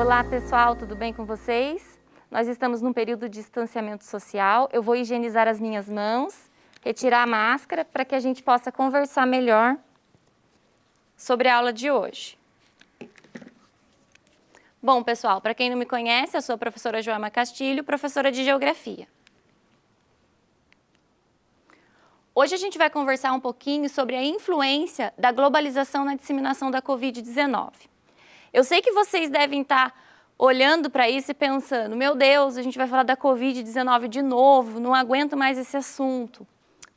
Olá pessoal, tudo bem com vocês? Nós estamos num período de distanciamento social. Eu vou higienizar as minhas mãos, retirar a máscara para que a gente possa conversar melhor sobre a aula de hoje. Bom pessoal, para quem não me conhece, eu sou a professora Joelma Castilho, professora de Geografia. Hoje a gente vai conversar um pouquinho sobre a influência da globalização na disseminação da Covid-19. Eu sei que vocês devem estar olhando para isso e pensando, meu Deus, a gente vai falar da Covid-19 de novo, não aguento mais esse assunto.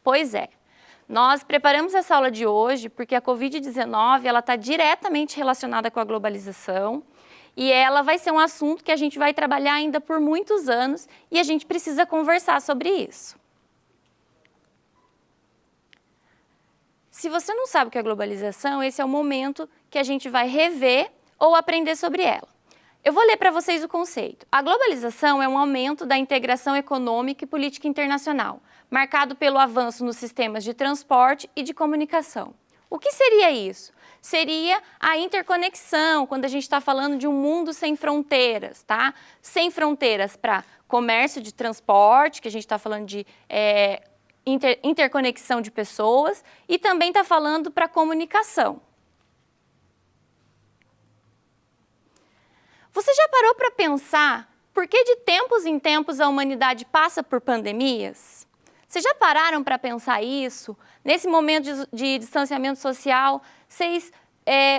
Pois é, nós preparamos essa aula de hoje porque a Covid-19 ela está diretamente relacionada com a globalização e ela vai ser um assunto que a gente vai trabalhar ainda por muitos anos e a gente precisa conversar sobre isso. Se você não sabe o que é globalização, esse é o momento que a gente vai rever ou aprender sobre ela. Eu vou ler para vocês o conceito. A globalização é um aumento da integração econômica e política internacional, marcado pelo avanço nos sistemas de transporte e de comunicação. O que seria isso? Seria a interconexão, quando a gente está falando de um mundo sem fronteiras, tá? Sem fronteiras para comércio de transporte, que a gente está falando de interconexão de pessoas, e também está falando para comunicação. Você já parou para pensar por que de tempos em tempos a humanidade passa por pandemias? Vocês já pararam para pensar isso? Nesse momento de distanciamento social, vocês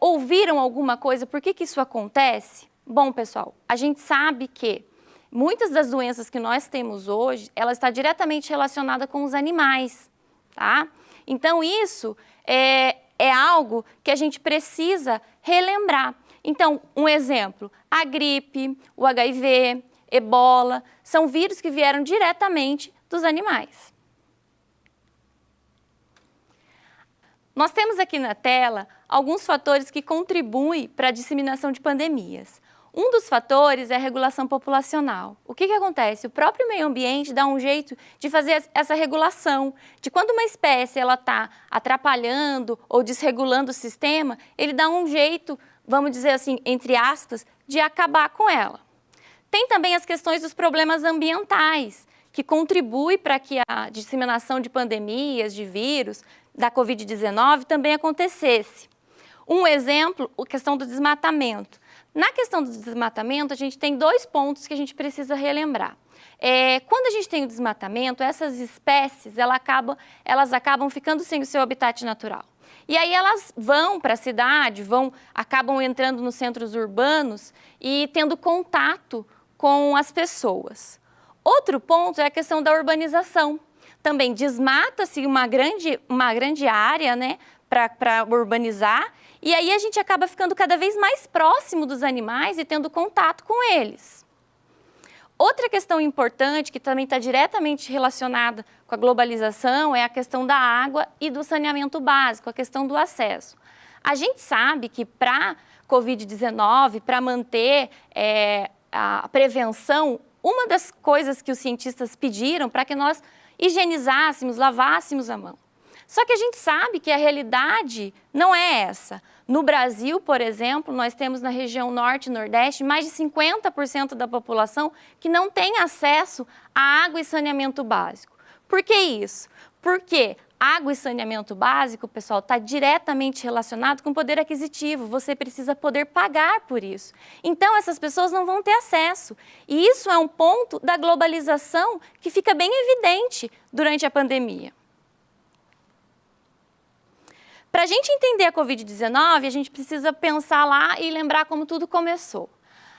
ouviram alguma coisa? Por que isso acontece? Bom, pessoal, a gente sabe que muitas das doenças que nós temos hoje, ela está diretamente relacionada com os animais, tá? Então, isso é algo que a gente precisa relembrar. Então, um exemplo, a gripe, o HIV, ebola, são vírus que vieram diretamente dos animais. Nós temos aqui na tela alguns fatores que contribuem para a disseminação de pandemias. Um dos fatores é a regulação populacional. O que acontece? O próprio meio ambiente dá um jeito de fazer essa regulação, de quando uma espécie está atrapalhando ou desregulando o sistema, ele dá um jeito, vamos dizer assim, entre aspas, de acabar com ela. Tem também as questões dos problemas ambientais, que contribuem para que a disseminação de pandemias, de vírus, da Covid-19 também acontecesse. Um exemplo, a questão do desmatamento. Na questão do desmatamento, a gente tem dois pontos que a gente precisa relembrar. Quando a gente tem o desmatamento, essas espécies elas acabam ficando sem o seu habitat natural. E aí elas vão para a cidade, acabam entrando nos centros urbanos e tendo contato com as pessoas. Outro ponto é a questão da urbanização. Também desmata-se uma grande área, né, para urbanizar, e aí a gente acaba ficando cada vez mais próximo dos animais e tendo contato com eles. Outra questão importante, que também está diretamente relacionada com a globalização, é a questão da água e do saneamento básico, a questão do acesso. A gente sabe que para a Covid-19, para manter a prevenção, uma das coisas que os cientistas pediram para que nós higienizássemos, lavássemos a mão. Só que a gente sabe que a realidade não é essa. No Brasil, por exemplo, nós temos na região norte e nordeste mais de 50% da população que não tem acesso a água e saneamento básico. Por que isso? Porque água e saneamento básico, pessoal, está diretamente relacionado com poder aquisitivo. Você precisa poder pagar por isso. Então, essas pessoas não vão ter acesso. E isso é um ponto da globalização que fica bem evidente durante a pandemia. Para a gente entender a Covid-19, a gente precisa pensar lá e lembrar como tudo começou.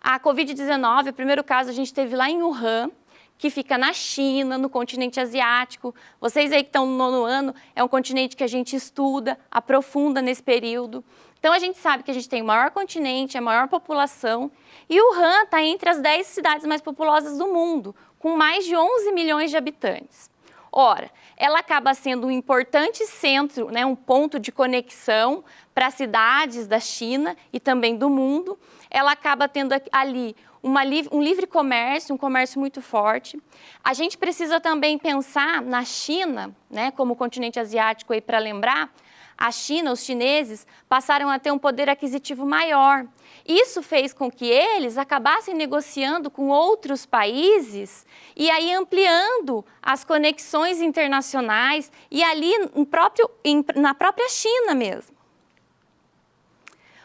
A Covid-19, o primeiro caso a gente teve lá em Wuhan, que fica na China, no continente asiático. Vocês aí que estão no 9º ano, é um continente que a gente estuda, aprofunda nesse período. Então a gente sabe que a gente tem o maior continente, a maior população, e Wuhan está entre as 10 cidades mais populosas do mundo, com mais de 11 milhões de habitantes. Ora, ela acaba sendo um importante centro, né, um ponto de conexão para cidades da China e também do mundo. Ela acaba tendo ali um livre comércio, um comércio muito forte. A gente precisa também pensar na China, né, como continente asiático, para lembrar, a China, os chineses, passaram a ter um poder aquisitivo maior. Isso fez com que eles acabassem negociando com outros países e aí ampliando as conexões internacionais e ali na própria China mesmo.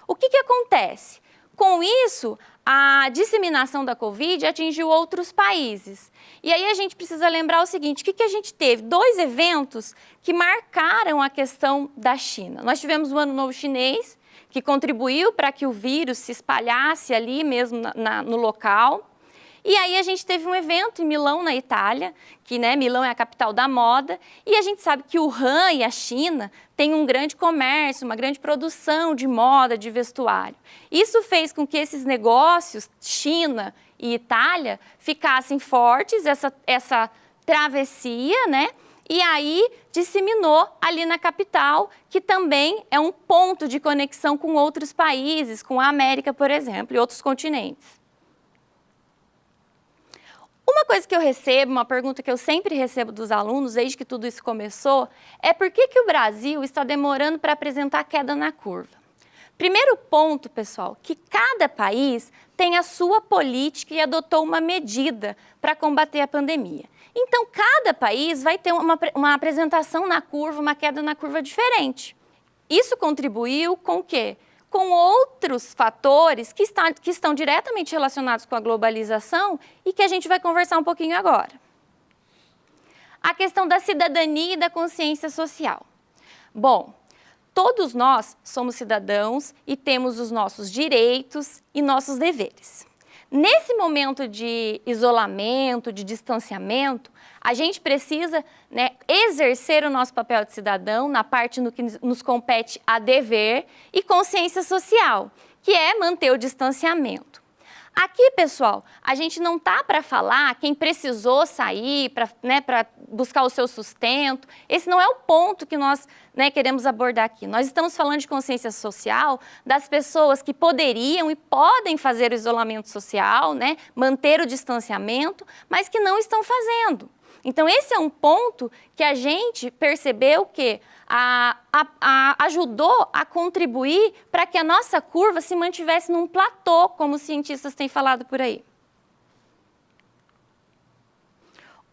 O que acontece? Com isso, a disseminação da Covid atingiu outros países. E aí a gente precisa lembrar o seguinte, o que a gente teve? 2 eventos que marcaram a questão da China. Nós tivemos o Ano Novo Chinês, que contribuiu para que o vírus se espalhasse ali mesmo no local. E aí a gente teve um evento em Milão, na Itália, que Milão é a capital da moda, e a gente sabe que o Wuhan e a China têm um grande comércio, uma grande produção de moda, de vestuário. Isso fez com que esses negócios, China e Itália, ficassem fortes, essa travessia, e aí disseminou ali na capital, que também é um ponto de conexão com outros países, com a América, por exemplo, e outros continentes. Uma coisa que eu recebo, uma pergunta que eu sempre recebo dos alunos, desde que tudo isso começou, é por que o Brasil está demorando para apresentar queda na curva? Primeiro ponto, pessoal, que cada país tem a sua política e adotou uma medida para combater a pandemia. Então, cada país vai ter uma apresentação na curva, uma queda na curva diferente. Isso contribuiu com o quê? Com outros fatores que estão diretamente relacionados com a globalização e que a gente vai conversar um pouquinho agora. A questão da cidadania e da consciência social. Bom, todos nós somos cidadãos e temos os nossos direitos e nossos deveres. Nesse momento de isolamento, de distanciamento, a gente precisa exercer o nosso papel de cidadão na parte no que nos compete a dever e consciência social, que é manter o distanciamento. Aqui, pessoal, a gente não está para falar quem precisou sair para buscar o seu sustento. Esse não é o ponto que nós queremos abordar aqui. Nós estamos falando de consciência social das pessoas que poderiam e podem fazer o isolamento social, manter o distanciamento, mas que não estão fazendo. Então, esse é um ponto que a gente percebeu que ajudou a contribuir para que a nossa curva se mantivesse num platô, como os cientistas têm falado por aí.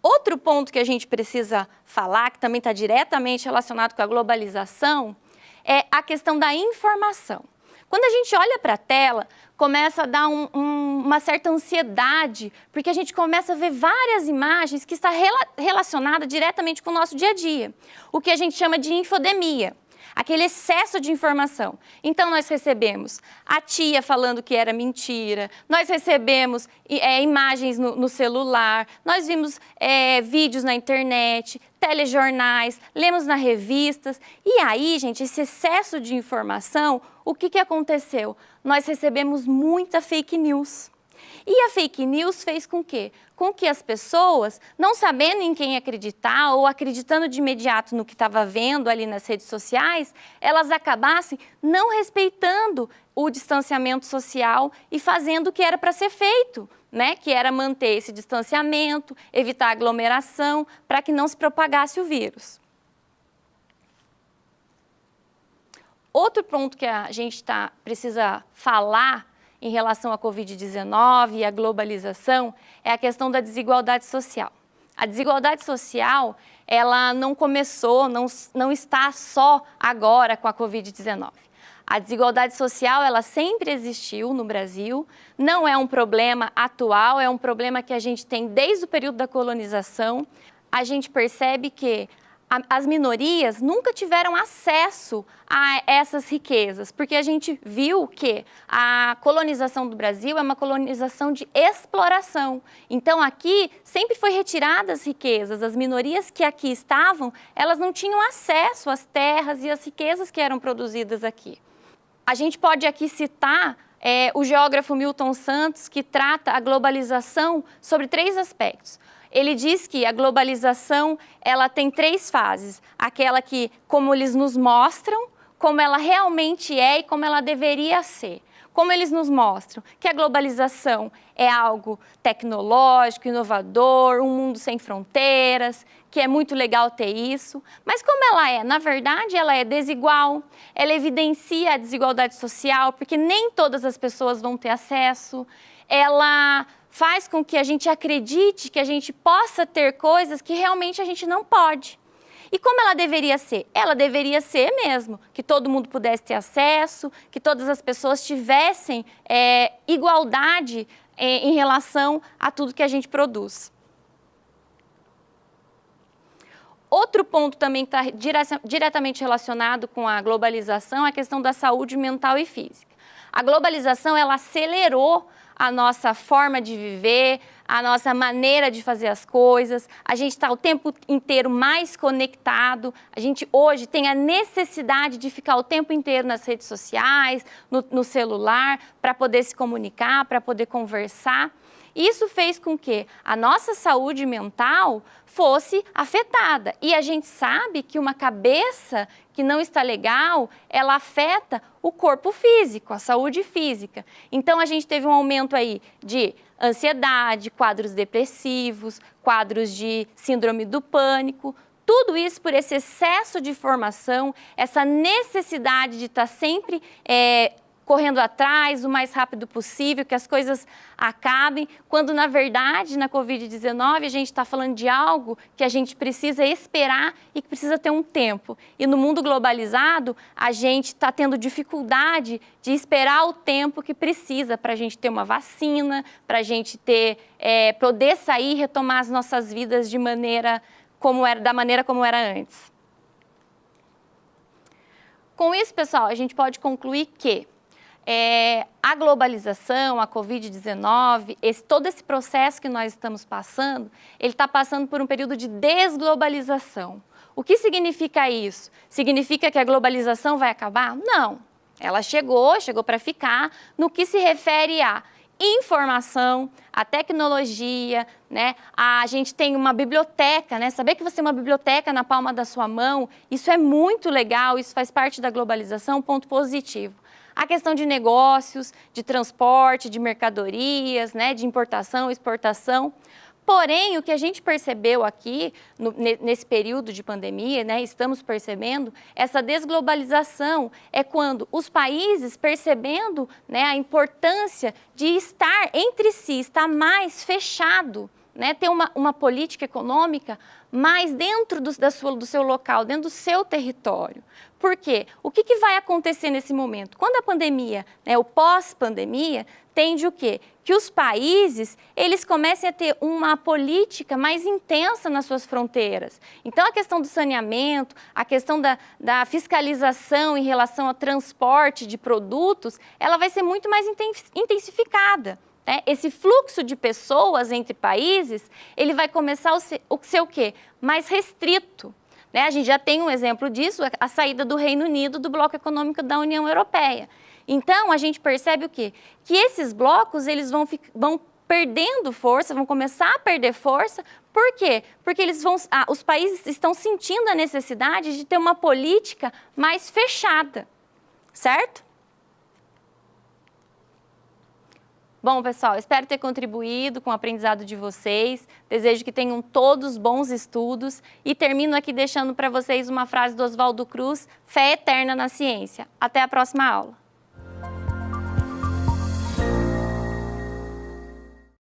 Outro ponto que a gente precisa falar, que também está diretamente relacionado com a globalização, é a questão da informação. Quando a gente olha para a tela, começa a dar uma certa ansiedade, porque a gente começa a ver várias imagens que estão relacionadas diretamente com o nosso dia a dia, o que a gente chama de infodemia, aquele excesso de informação. Então, nós recebemos a tia falando que era mentira, nós recebemos imagens no celular, nós vimos vídeos na internet, telejornais, lemos nas revistas. E aí, gente, esse excesso de informação, o que aconteceu? Nós recebemos muita fake news. E a fake news fez com quê? Com que as pessoas, não sabendo em quem acreditar ou acreditando de imediato no que estava vendo ali nas redes sociais, elas acabassem não respeitando o distanciamento social e fazendo o que era para ser feito, que era manter esse distanciamento, evitar aglomeração, para que não se propagasse o vírus. Outro ponto que a gente precisa falar em relação à Covid-19 e à globalização é a questão da desigualdade social. A desigualdade social, ela não começou, não está só agora com a Covid-19. A desigualdade social, ela sempre existiu no Brasil, não é um problema atual, é um problema que a gente tem desde o período da colonização. A gente percebe que as minorias nunca tiveram acesso a essas riquezas, porque a gente viu que a colonização do Brasil é uma colonização de exploração. Então, aqui sempre foi retiradas as riquezas, as minorias que aqui estavam, elas não tinham acesso às terras e às riquezas que eram produzidas aqui. A gente pode aqui citar o geógrafo Milton Santos, que trata a globalização sobre 3 aspectos. Ele diz que a globalização ela tem 3 fases, aquela que, como eles nos mostram, como ela realmente é e como ela deveria ser. Como eles nos mostram que a globalização é algo tecnológico, inovador, um mundo sem fronteiras, que é muito legal ter isso. Mas como ela é? Na verdade, ela é desigual, ela evidencia a desigualdade social, porque nem todas as pessoas vão ter acesso, ela faz com que a gente acredite que a gente possa ter coisas que realmente a gente não pode. E como ela deveria ser? Ela deveria ser mesmo, que todo mundo pudesse ter acesso, que todas as pessoas tivessem igualdade em relação a tudo que a gente produz. Outro ponto também que está diretamente relacionado com a globalização é a questão da saúde mental e física. A globalização, ela acelerou a nossa forma de viver, a nossa maneira de fazer as coisas, a gente está o tempo inteiro mais conectado, a gente hoje tem a necessidade de ficar o tempo inteiro nas redes sociais, no celular, para poder se comunicar, para poder conversar. Isso fez com que a nossa saúde mental fosse afetada. E a gente sabe que uma cabeça que não está legal, ela afeta o corpo físico, a saúde física. Então, a gente teve um aumento aí de ansiedade, quadros depressivos, quadros de síndrome do pânico. Tudo isso por esse excesso de informação, essa necessidade de estar sempre correndo atrás o mais rápido possível, que as coisas acabem, quando na verdade na Covid-19 a gente está falando de algo que a gente precisa esperar e que precisa ter um tempo. E no mundo globalizado a gente está tendo dificuldade de esperar o tempo que precisa para a gente ter uma vacina, para a gente ter, poder sair e retomar as nossas vidas de maneira da maneira como era antes. Com isso, pessoal, a gente pode concluir que a globalização, a Covid-19, todo esse processo que nós estamos passando, ele está passando por um período de desglobalização. O que significa isso? Significa que a globalização vai acabar? Não. Ela chegou para ficar no que se refere a informação, a tecnologia, né? A gente tem uma biblioteca, né? Saber que você tem uma biblioteca na palma da sua mão, isso é muito legal, isso faz parte da globalização, ponto positivo. A questão de negócios, de transporte, de mercadorias, né, de importação, exportação. Porém, o que a gente percebeu aqui, nesse período de pandemia, né, estamos percebendo, essa desglobalização é quando os países, percebendo, né, a importância de estar entre si, estar mais fechado, né, ter uma política econômica mais dentro do seu local, dentro do seu território. Por quê? O que vai acontecer nesse momento? Quando a pandemia, né, o pós-pandemia, tende o quê? Que os países, eles comecem a ter uma política mais intensa nas suas fronteiras. Então, a questão do saneamento, a questão da fiscalização em relação ao transporte de produtos, ela vai ser muito mais intensificada. Esse fluxo de pessoas entre países, ele vai começar a ser o quê? Mais restrito. A gente já tem um exemplo disso, a saída do Reino Unido do bloco econômico da União Europeia. Então, a gente percebe o quê? Que esses blocos, eles vão perdendo força, vão começar a perder força. Por quê? Porque os países estão sentindo a necessidade de ter uma política mais fechada, certo? Bom, pessoal, espero ter contribuído com o aprendizado de vocês. Desejo que tenham todos bons estudos e termino aqui deixando para vocês uma frase do Oswaldo Cruz: fé eterna na ciência. Até a próxima aula.